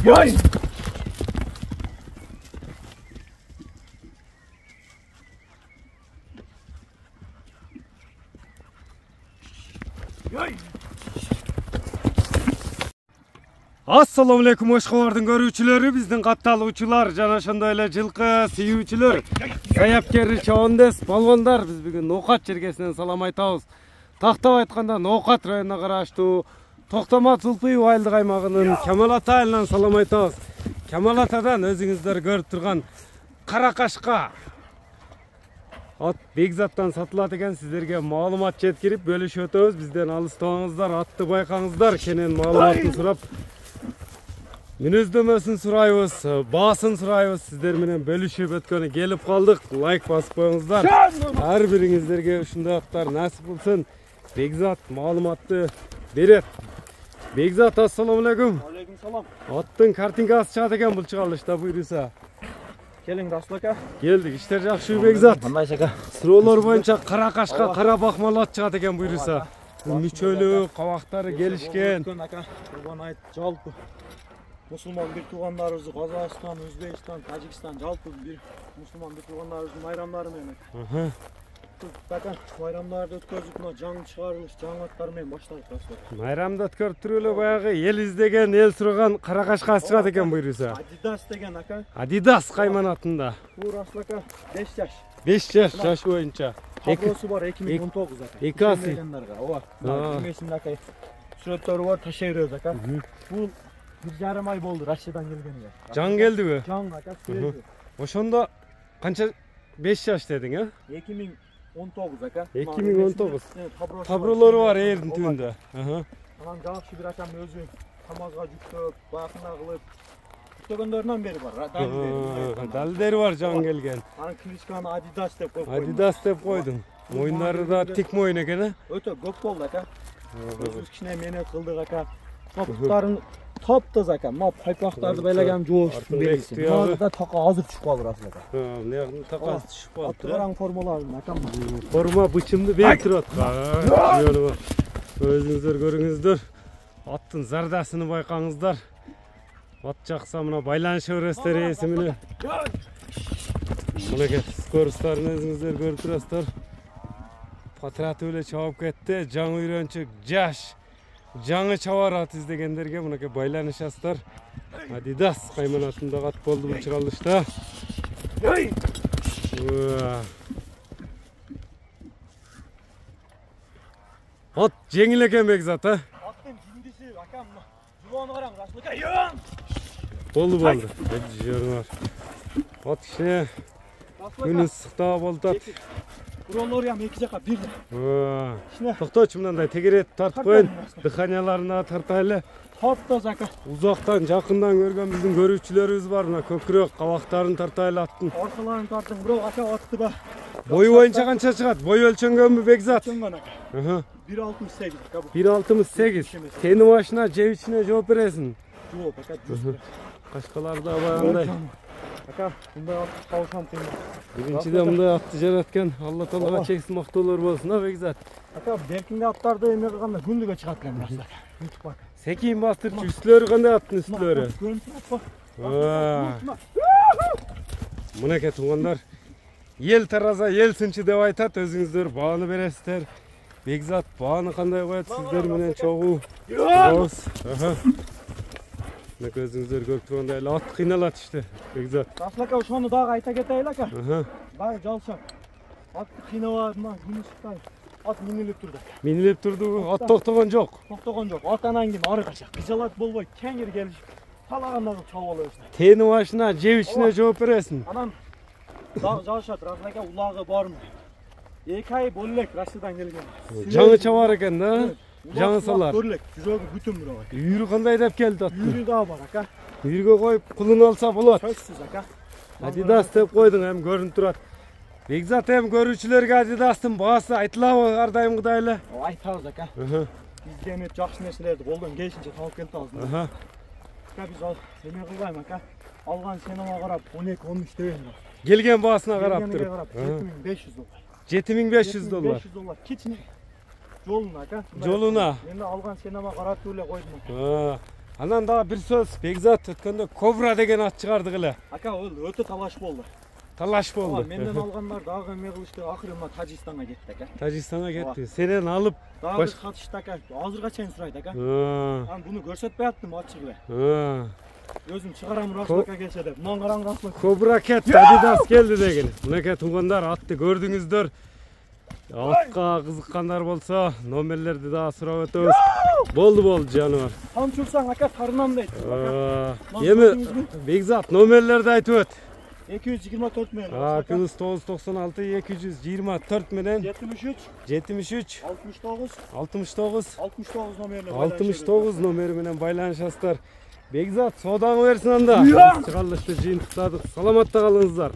Yoy! Assalamu alaikum Oşqo'nun görүүчүлөрү, биздин катталуучулар жана ошондой эле жылкы сүйүүчүлөр, саяпкер чоондөс, балгондар, биз бүгүн Ноокат жергесинен салам айтабыз. Тактап айтканда Ноокат районуна караштуу Токтомат Зулпуй айылдык аймагынын Камал ата айылынан салам айтабыз. Камал атадан өзүңүздөр көрүп турган Каракашка ат Бекзаттан сатылат экен, сиздерге маалымат жеткирип бөлүшүп өтөбүз. Бизден алыстабаңыздар, атты байкаңыздар, кенен маалыматын сурап мүнөздөмөсүн сурайбыз, баасын сурайбыз. Сиздер менен бөлүшүп өткөнү келип калдык. Лайк басып коюңуздар. Ар бириңиздерге ушундай аттар насип болсун. Бекзат маалыматты берет. Бекзат, ассаламу алейкум. Алейкум салам. Аттын картинкасы чыгат экен бул чыгарылышта, буйруса. Келиң Расул ака. Келдик, иштер жакшы Бекзат. Кандай ака? Суроолор боюнча Каракашка кара бакмал ат чыгат экен буйруса. Мүчөлүү, кабактары келишкен. Ака, Курбан айт жалпы мусулман бир туугандарыбызды Казакстан, Өзбекстан, Тажикстан жалпы бир мусулман бир туугандарыбыздын майрамдары менен. Ака, майрамдарды өткөрүп, мына жаңы чыгарылыш, жаңы аттар менен баштадык Расул. Майрамды өткөрүп туруп эле баягы эл издеген, эл сураган Каракашка чыгат экен буйруса. Адидас деген ака. Адидас кайман атында. Бул Расул ака 5 жаш. 5 жаш боюнча. Каброосу бар 2019 ака. Эки асы. Ооба. Кимесин ака. Сүрөттөрү бар, ташай беребиз ака. Бул 1,5 ай болду Россиядан келгениге. Жаң келдиби? Жаң ака, келди. Ошондо канча 5 жаш дедиң, э? 2019 ака. 2019. Табролору бар эрдин түбүндө. Анан жакшы бир акам өзү камазга жүктөп, бакына кылып күтөгөндөрүнөн бери бар. Далдери бар жаң келген. Анан кличканы Адидас деп коюп. Адидас деп койдум. Моюндары да тик моюн экен, э? Өтө көп болду ака. Өзүбүз кичине менеп кылдык ака. Топтарын топ-тоз ака. Мына пайпактарды байлаган жооштун белгиси. Мына да така азыр түшүп калды Расул ака. Мына така түшүп калды. Атыраң формаларын ака. Форма бычымды берип турат. Өзүңүздөр көрүңүздөр. Аттын зардасыны байкаңыздар. Ат жакса мына байланыша бересиздер ээси менен. Мынакей скоросттарын өзүңүздөр көрүп турасыздар. Патраты эле чабып кетти. Жаңы үйрөнчүк жаш. Жаңы чабар ат издегендерге мынакей байланышасыздар. Адидас кайман атындагы ат болду бул чыгарылышта. Ат жеңил экен Бекзат, а? Аттын жиндиси акам жугону караң Расул ака. Болду. Жөрү бар. Ат кичине күн ысыктаа болуп. Уролор ям эки жака бир. Токточу мындай тегерет тартып коюн. Дыханияларына тартайлы. Топ-тоз ака. Узактан, жакындан көргөн биздин көрүүчүлөрүбүз бар. Мына көкүрөк кабактарын тартайлы аттын. Оркаларын тартың, бирок ака атты ба. Бою боюнча канча чыгат? Бой өлчөнгөнбү Бекзат? Өлчөнгөн ака. 1,68 ака. 1,68. Тени башына, жеп ичине жооп бересиң. Жооп ака. Кашкаларда баягындай. Ака, мындай атты калышам кыйын. Биринчиден мындай атты жараткан Алла Таалага чексиз мактоолор болсун, а Бекзат. Ака, беркинде аттарды эме кылганда күндүгө чыгат экен Расул ака. YouTube ака. Секин бастырчу үстүлөрү кандай аттын үстүлөрү? Көрүнүп турат. Мынакей туугандар, ел тараза, ел сынчы деп айтат, өзүңүздөр бааны бересиздер. Бекзат бааны кандай коет, сиздер менен чогуу. Мынакей өзүңүздөр көрүп тургандай эле ат кыйналат иште, Бекзат. Расул ака, ошону дагы айта кетейли ака. Баары жалшап. Атты кыйнабап, мына күнүскай. Ат минилип турду. Минилип турду, ат токтогон жок. Токтогон жок. Ат анан кийин ары кача. Кыжалат болбой, кеңир келишип, талаганда кылып чабып ала берсин. Тени башына, жеп ичине жооп бересиң. Анан жалшат Расул ака, улагы бармы? 2 ай болу элек Россиядан келген. Жаңы чабар экен да? Жаңы салар. Көрүлөк, жүрөгү бүтүн бирок. Үйрү кандай деп келди аттын? Үйрү да бар ака. Үйрүгө коюп кулун алса болот. Сөзсүз ака. Адидас деп койдуң, эми көрүнүп турат. Бекзат, эми көрүүчүлөргө Адидастын баасы айтылабы ар дайымгыдай эле? Айтабыз ака. Бизге эми жакшы нерселерди колдон келишинче табып келтабыз. Ака, биз эме кылбайм ака. Алган сенема карап 12-13 деген. Келген баасына карап туруп. 7500 доллар. 7500 доллар. 7500 доллар. Кичине жолуна ака. Жолуна. Эми алган сенема каратып эле койдум. Анан дагы бир сөз, Бекзат өткөндө Кобра деген ат чыгардык эле. Ака, ол өтө талаш болду. Талаш болду. Менден алгандар дагы эме кылышты, акыры мына Тажикстанга кетти ака. Тажикстанга кетти. Сенен алып Дагы бир катышты ака. Азырга чейин сурайт ака. Анан буну көрсөтпөй аттым ачык эле. Өзүм чыгарам Рашака келсе деп. Мындан караңгы. Кобра кетти, Adidas келди деген. Мынакей туугандар, атты көрдүңүздөр. Атка кызыккандар болсо, номерлерди дагы сурап өтөбүз. Болду жаныбар. Там чурсаң ака тарынам дейт. Эми Бекзат номерлерди айтып өт. 224 менен. Плюс 996 224 менен 73 69 номерлер. 69 номери менен байланышасыздар. Бекзат, содаңы берсин анда. Чыгарылышты жыйынтыктадык. Саламатта калыңыздар.